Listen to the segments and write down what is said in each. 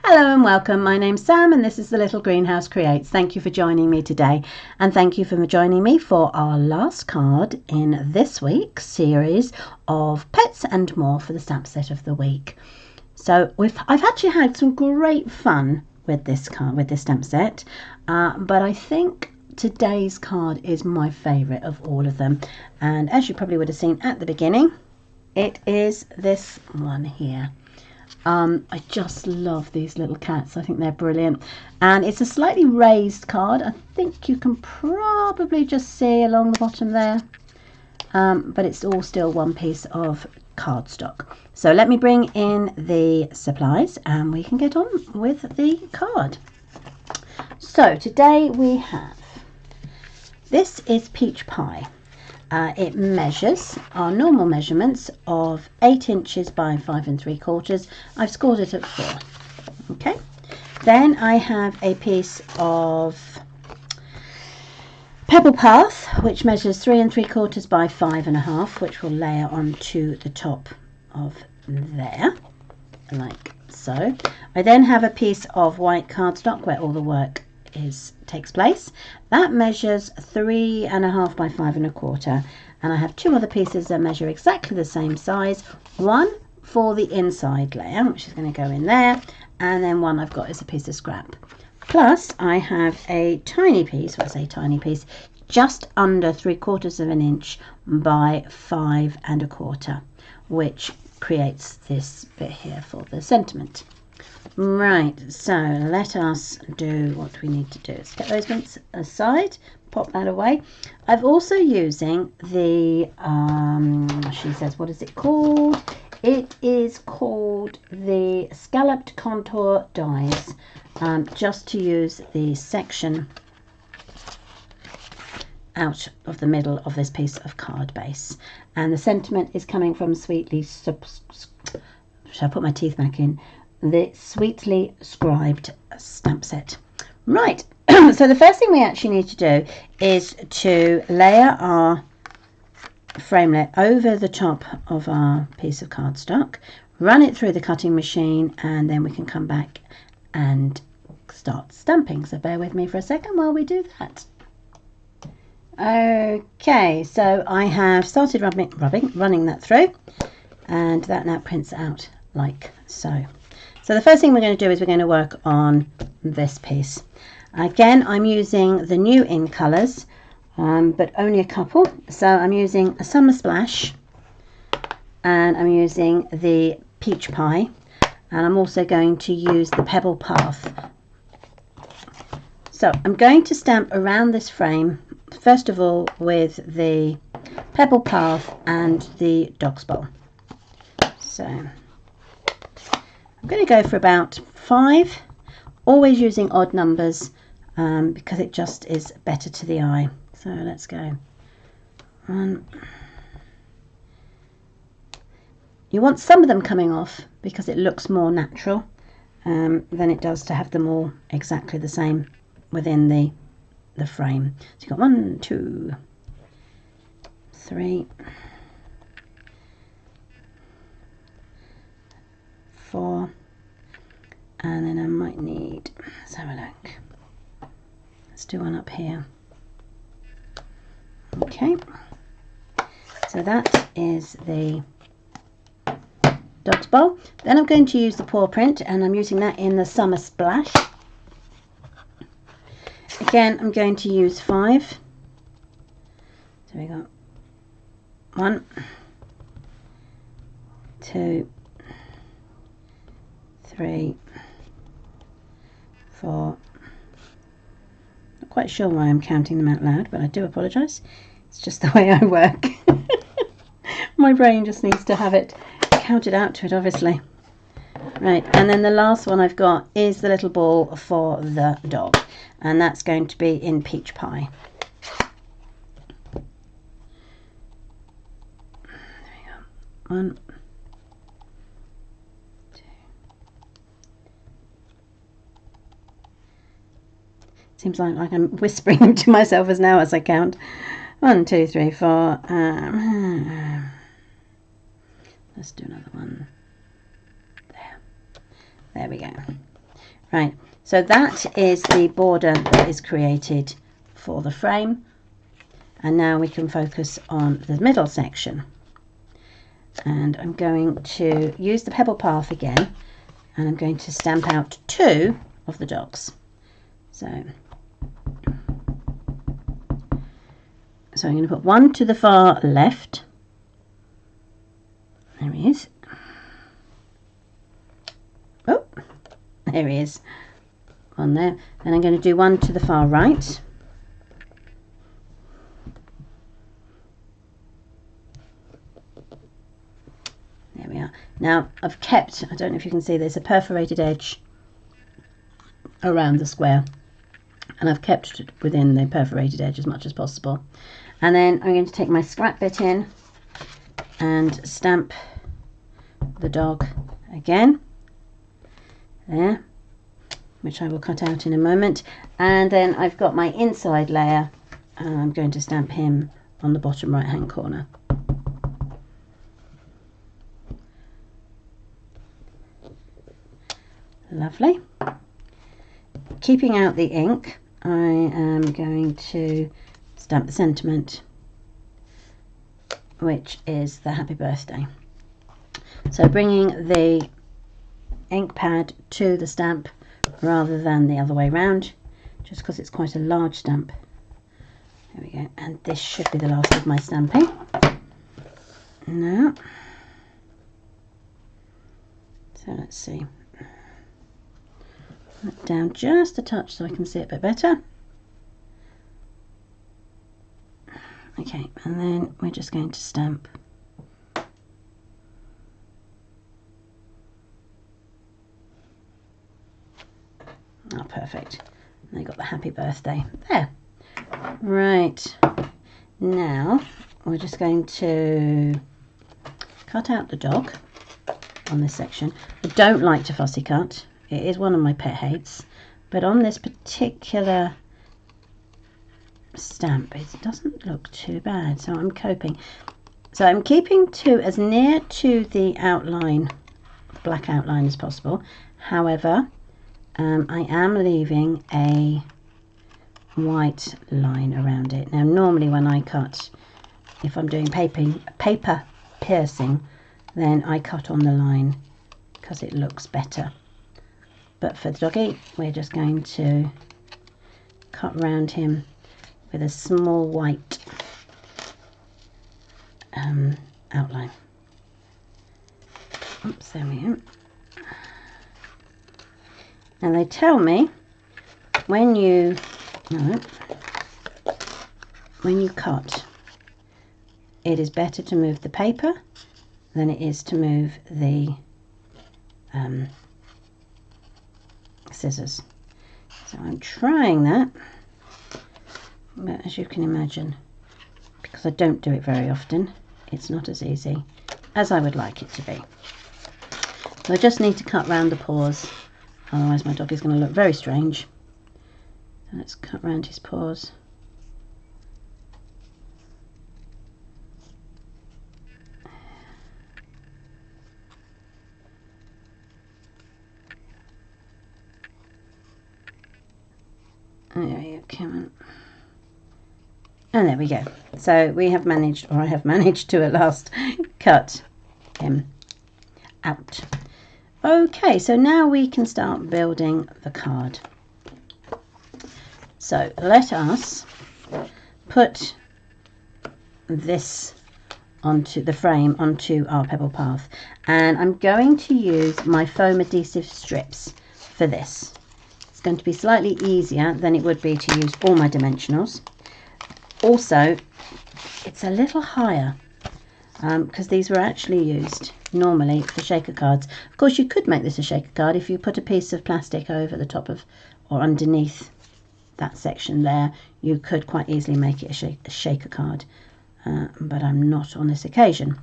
Hello and welcome. My name's Sam and this is the Little Greenhouse Creates. Thank you for joining me today, and thank you for joining me for our last card in this week's series of Pets and More for the stamp set of the week. So I've actually had some great fun with this stamp set, but I think today's card is my favourite of all of them, and as you probably would have seen at the beginning, it is this one here. I just love these little cats. I think they're brilliant, and it's a slightly raised card. I think you can probably just see along the bottom there, but it's all still one piece of cardstock. So let me bring in the supplies and we can get on with the card. So today we have, this is peach pie. It measures our normal measurements of 8 inches by 5 3/4. I've scored it at 4. Okay. Then I have a piece of Pebble Path, which measures 3 3/4 by 5 1/2, which will layer onto the top of there, like so. I then have a piece of white cardstock where all the work takes place. That measures 3 1/2 by 5 1/4, and I have 2 other pieces that measure exactly the same size. One for the inside layer, which is going to go in there, and then one I've got is a piece of scrap. Plus I have a tiny piece, well, I say tiny piece, just under 3/4 of an inch by 5 1/4, which creates this bit here for the sentiment. Right, so let us do what we need to do. Let's get those bits aside, pop that away. I'm also using the, she says, what is it called? It is called the Scalloped Contour Dies, just to use the section out of the middle of this piece of card base. And the sentiment is coming from Sweetly, shall I put my teeth back in? The Sweetly Scribed stamp set. Right, so the first thing we actually need to do is to layer our framelit over the top of our piece of cardstock, run it through the cutting machine, and then we can come back and start stamping. So bear with me for a second while we do that. Okay, so I have started running that through, and that now prints out like so. So the first thing we're going to do is we're going to work on this piece. Again, I'm using the new in colours, but only a couple. So I'm using a Summer Splash, and I'm using the Peach Pie, and I'm also going to use the Pebble Path. So I'm going to stamp around this frame, first of all with the Pebble Path and the Dog's Bowl. So I'm going to go for about 5, always using odd numbers because it just is better to the eye. So let's go. 1. You want some of them coming off because it looks more natural than it does to have them all exactly the same within the frame. So you've got 1, 2, 3, 4, and then I might need, let's have a look, let's do one up here. Okay, so that is the Dog's Bowl. Then I'm going to use the paw print, and I'm using that in the Summer Splash. Again, I'm going to use 5. So we got 1, 2, 3, 4. Not quite sure why I'm counting them out loud, but I do apologise. It's just the way I work. My brain just needs to have it counted out to it, obviously. Right, and then the last one I've got is the little ball for the dog, and that's going to be in Peach Pie. There we go. 1, 2. Seems like I'm whispering to myself as I count. 1, 2, 3, 4. Let's do another one. There we go. Right, so that is the border that is created for the frame, and now we can focus on the middle section. And I'm going to use the pebble path again, and I'm going to stamp out 2 of the dogs. So I'm going to put 1 to the far left. There he is. Oh, there he is. One there. And I'm going to do 1 to the far right. There we are. Now I've kept, I don't know if you can see, there's a perforated edge around the square, and I've kept it within the perforated edge as much as possible. And then I'm going to take my scrap bit in and stamp the dog again there, which I will cut out in a moment. And then I've got my inside layer, and I'm going to stamp him on the bottom right hand corner. Lovely. Keeping out the ink, I am going to stamp the sentiment, which is the happy birthday. So bringing the ink pad to the stamp rather than the other way around, just because it's quite a large stamp. There we go, and this should be the last of my stamping. Now, so let's see. Down just a touch so I can see it a bit better. Okay, and then we're just going to stamp. Oh, perfect. And I got the happy birthday there. Right, now we're just going to cut out the dog on this section. I don't like to fussy cut. It is one of my pet hates, but on this particular stamp it doesn't look too bad, so I'm coping. So I'm keeping to as near to the outline, black outline, as possible. However, I am leaving a white line around it. Now normally when I cut, if I'm doing paper piercing, then I cut on the line because it looks better. But for the doggy, we're just going to cut round him with a small white outline. Oops, there we go. And they tell me when you cut, it is better to move the paper than it is to move the scissors. So I'm trying that, but as you can imagine, because I don't do it very often, it's not as easy as I would like it to be. So I just need to cut round the paws, otherwise my dog is going to look very strange. So let's cut round his paws. There you go, come on. And there we go. So we have managed, or I have managed to at last cut him out. Okay, so now we can start building the card. So let us put this onto the frame, onto our pebble path, and I'm going to use my foam adhesive strips for this. It's going to be slightly easier than it would be to use all my dimensionals. Also, it's a little higher because these were actually used normally for shaker cards. Of course, you could make this a shaker card if you put a piece of plastic over the top of or underneath that section there. You could quite easily make it a shaker card, but I'm not on this occasion.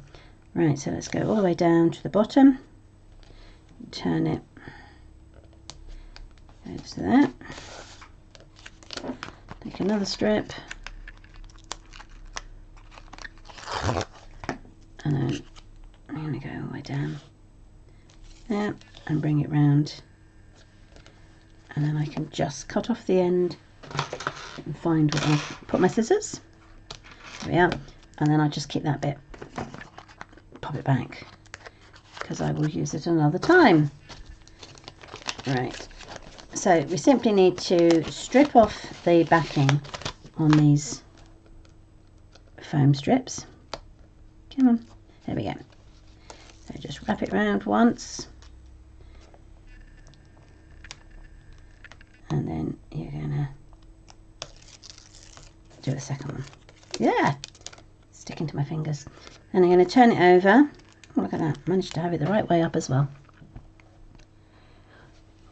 Right, so let's go all the way down to the bottom, turn it over to that, take another strip, and then I'm going to go all the way down there and bring it round And then I can just cut off the end and find where I'll put my scissors. There we are. And then I just keep that bit, pop it back, because I will use it another time. Right, so we simply need to strip off the backing on these foam strips. Come on, there we go. So just wrap it around once, and then you're gonna do a second one. Yeah, sticking to my fingers. And I'm going to turn it over. Oh, look at that, managed to have it the right way up as well.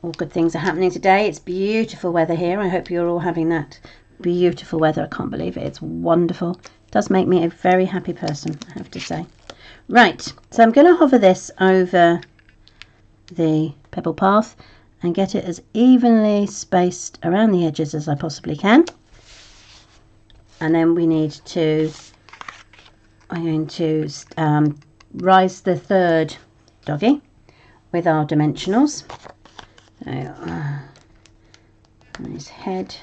All good things are happening today. It's beautiful weather here. I hope you're all having that beautiful weather. I can't believe it. It's wonderful. It does make me a very happy person, I have to say. Right, so I'm going to hover this over the pebble path and get it as evenly spaced around the edges as I possibly can. And then we need to, I'm going to rise the third doggy with our dimensionals. So, his head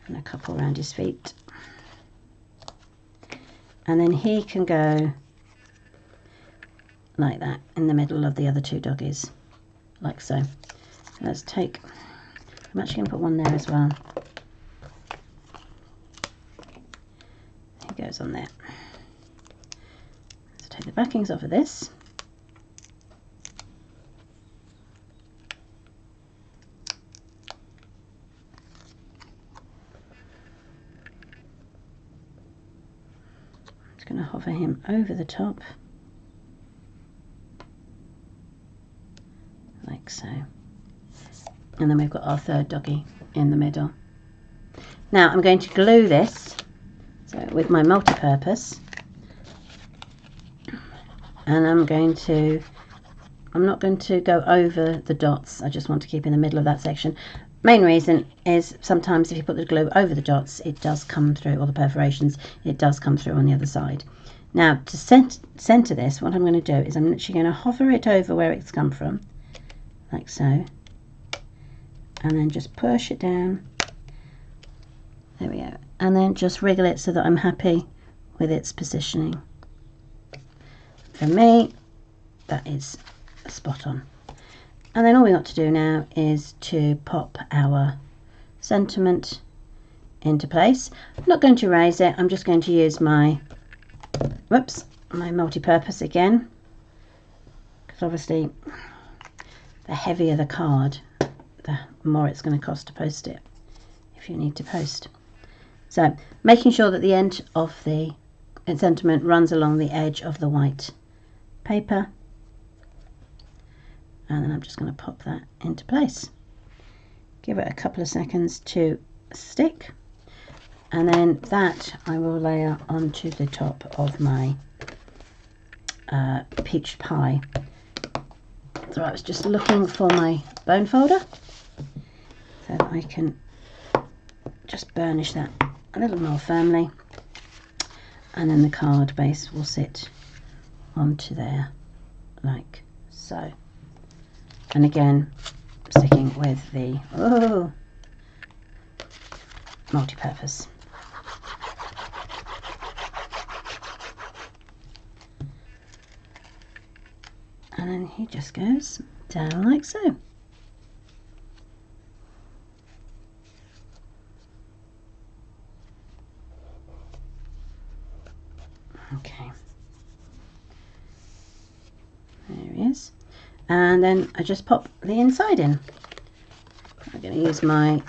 and a couple around his feet. And then he can go like that in the middle of the other two doggies, like so. Let's take, I'm actually going to put one there as well. He goes on there. Let's take the backings off of this. I'm just going to hover him over the top, like so. And then we've got our third doggy in the middle. Now I'm going to glue this with my multi-purpose, and I'm not going to go over the dots. I just want to keep in the middle of that section. Main reason is sometimes if you put the glue over the dots, it does come through, or the perforations, it does come through on the other side. Now to center this, what I'm going to do is I'm literally going to hover it over where it's come from, like so, and then just push it down. There we go. And then just wriggle it so that I'm happy with its positioning. For me, that is spot on. And then all we got to do now is to pop our sentiment into place. I'm not going to raise it, I'm just going to use my, my multi-purpose again, because obviously the heavier the card, the more it's going to cost to post it, if you need to post. So making sure that the end of the sentiment runs along the edge of the white paper, and then I'm just going to pop that into place. Give it a couple of seconds to stick, and then that I will layer onto the top of my peach pie. So I was just looking for my bone folder so that I can just burnish that a little more firmly, and then the card base will sit onto there like so. And again, sticking with the multi-purpose. And then he just goes down like so. Okay, there he is. And then I just pop the inside in. I'm going to use my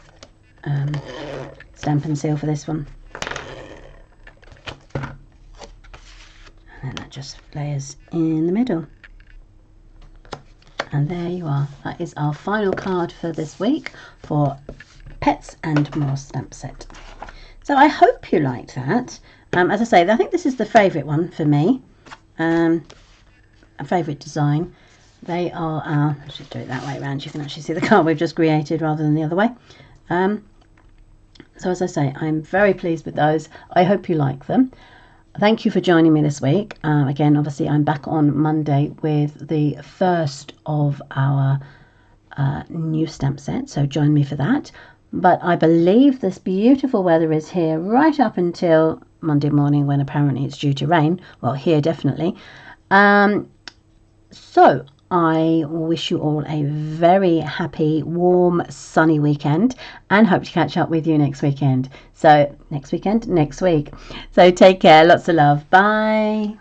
stamp and seal for this one. And then that just layers in the middle. And there you are. That is our final card for this week for Pets and More stamp set. So I hope you liked that. As I say, I think this is the favourite one for me. A favourite design. They are our, let's just do it that way around, you can actually see the card we've just created rather than the other way. So as I say, I'm very pleased with those. I hope you like them. Thank you for joining me this week. Again, obviously I'm back on Monday with the first of our new stamp set, so join me for that. But I believe this beautiful weather is here right up until Monday morning, when apparently it's due to rain. Well, here definitely. So I wish you all a very happy, warm, sunny weekend, and hope to catch up with you next weekend. So next week. So take care. Lots of love. Bye.